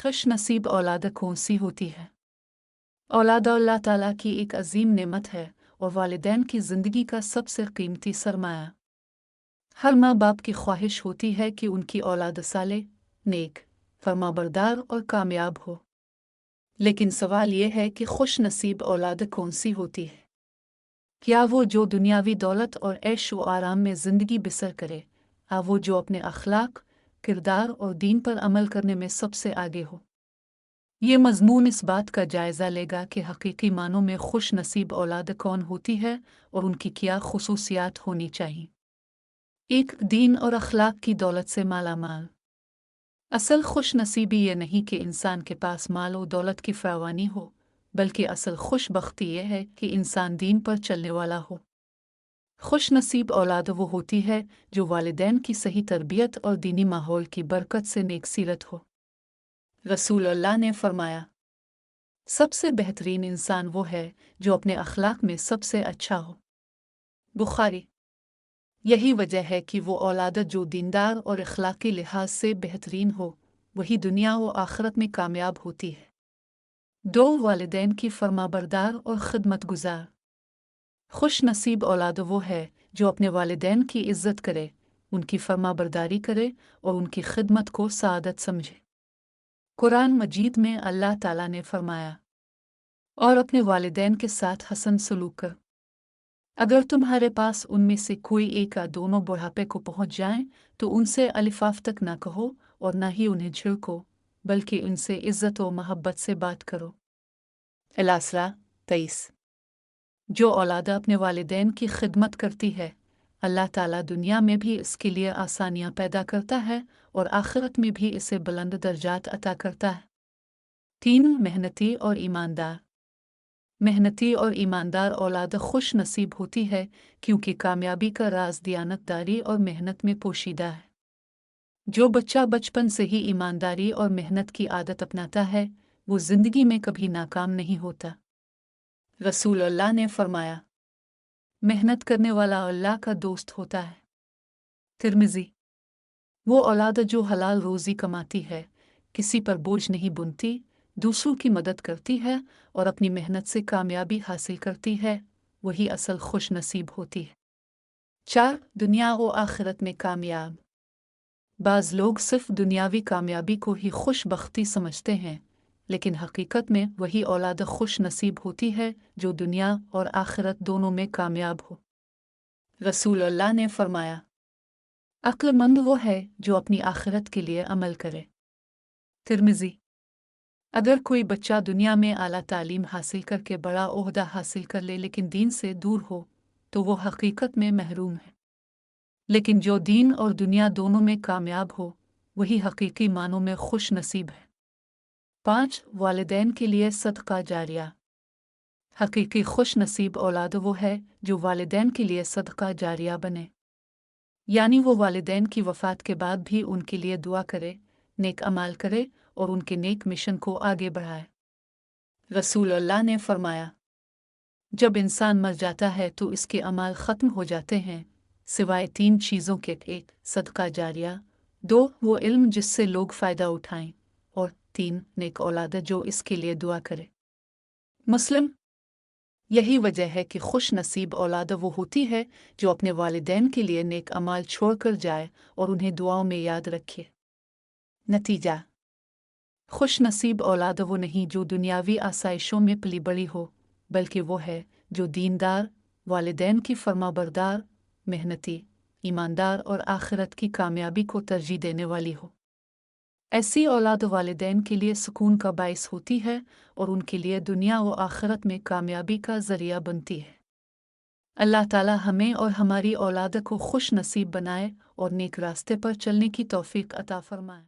खुश नसीब औलाद कौन सी होती है? औलाद अल्लाह ताला की एक अजीम नेमत है और वालिदैन की ज़िंदगी का सबसे कीमती सरमाया। हर माँ बाप की ख्वाहिश होती है कि उनकी औलाद साले, नेक, फरमाबरदार और कामयाब हो। लेकिन सवाल ये है कि खुश नसीब औलाद कौन सी होती है? क्या वो जो दुनियावी दौलत और ऐश व आराम में ज़िंदगी बसर करे, या वो जो अपने अखलाक, किरदार और दीन पर अमल करने में सबसे आगे हो? ये मज़मून इस बात का जायज़ा लेगा कि हकीकी मानों में खुश नसीब औलाद कौन होती है और उनकी क्या खुसूसियात होनी चाहिए। एक, दीन और अखलाक की दौलत से मालामाल। असल खुश नसीबी ये नहीं कि इंसान के पास माल और दौलत की फरावानी हो, बल्कि असल खुशबख्ती ये है कि इंसान दीन पर चलने वाला हो। खुश नसीब औलाद वो होती है जो वालिदैन की सही तरबियत और दीनी माहौल की बरकत से नेक सीरत हो। रसूल अल्लाह ने फरमाया, सबसे बेहतरीन इंसान वो है जो अपने अखलाक में सबसे अच्छा हो। बुखारी। यही वजह है कि वो औलाद जो दीनदार और अखलाकी लिहाज से बेहतरीन हो, वही दुनिया व आखिरत में कामयाब होती है। दो, वालिदैन की फरमाबरदार और खिदमत गुजार। खुश नसीब औलाद वो है जो अपने वालिदैन की इज़्ज़त करे, उनकी फरमाबरदारी करे और उनकी खिदमत को सादत समझे। कुरान मजीद में अल्लाह ताला ने फरमाया, और अपने वालिदैन के साथ हसन सलूक कर। अगर तुम्हारे पास उनमें से कोई एक या दोनों बुढ़ापे को पहुंच जाएं, तो उनसे अलिफाफ तक ना कहो और ना ही उन्हें झिड़को, बल्कि उनसे इज़्ज़त और मोहब्बत से बात करो। अल-असरा 23। जो औलाद अपने वालिदैन की खिदमत करती है, अल्लाह ताला दुनिया में भी इसके लिए आसानियां पैदा करता है और आखिरत में भी इसे बुलंद दर्जात अता करता है। 3, मेहनती और ईमानदार। मेहनती और ईमानदार औलाद खुश नसीब होती है क्योंकि कामयाबी का राज दियानतदारी और मेहनत में पोशीदा है। जो बच्चा बचपन से ही ईमानदारी और मेहनत की आदत अपनाता है, वो जिंदगी में कभी नाकाम नहीं होता। रसूल अल्लाह ने फरमाया, मेहनत करने वाला अल्लाह का दोस्त होता है। तिर्मिज़ी। वो औलाद जो हलाल रोज़ी कमाती है, किसी पर बोझ नहीं बुनती, दूसरों की मदद करती है और अपनी मेहनत से कामयाबी हासिल करती है, वही असल खुश नसीब होती है। 4, दुनिया व आखिरत में कामयाब। बाज़ लोग सिर्फ दुनियावी कामयाबी को ही खुशबख्ती समझते हैं, लेकिन हकीकत में वही औलाद खुश नसीब होती है जो दुनिया और आखिरत दोनों में कामयाब हो। रसूल अल्लाह ने फरमाया, अक्लमंद वो है जो अपनी आखिरत के लिए अमल करे। तिर्मिज़ी। अगर कोई बच्चा दुनिया में आला तालीम हासिल करके बड़ा ओहदा हासिल कर ले लेकिन दीन से दूर हो, तो वो हकीकत में महरूम है। लेकिन जो दीन और दुनिया दोनों में कामयाब हो, वही हकीकी मानों में खुश नसीब है। 5, वालिदैन के लिए सदका जारिया। हकीकी खुश नसीब औलाद वो है जो वालिदैन के लिए सदका जारिया बने, यानी वो वालिदैन की वफ़ात के बाद भी उनके लिए दुआ करे, नेक अमाल करे और उनके नेक मिशन को आगे बढ़ाए। रसूल अल्लाह ने फरमाया, जब इंसान मर जाता है तो इसके अमाल ख़त्म हो जाते हैं सिवाय 3 चीज़ों के। 1, सदका जारिया। 2, वो इल्म जिससे लोग फ़ायदा उठाएं और 3, नेक औलाद जो इसके लिए दुआ करे। मुस्लिम। यही वजह है कि खुश नसीब औलाद वो होती है जो अपने वालिदैन के लिए नेक अमाल छोड़ कर जाए और उन्हें दुआओं में याद रखे। नतीजा, खुश नसीब औलाद वो नहीं जो दुनियावी आसाइशों में पली बड़ी हो, बल्कि वो है जो दीनदार, वालिदैन की फरमाबरदार, मेहनती, ईमानदार और आखिरत की कामयाबी को तरजीह देने वाली हो। ऐसी औलाद वालिदैन के लिए सुकून का बाइस होती है और उनके लिए दुनिया व आखिरत में कामयाबी का ज़रिया बनती है। अल्लाह ताला हमें और हमारी औलाद को खुश नसीब बनाए और नेक रास्ते पर चलने की तौफीक अता फरमाए।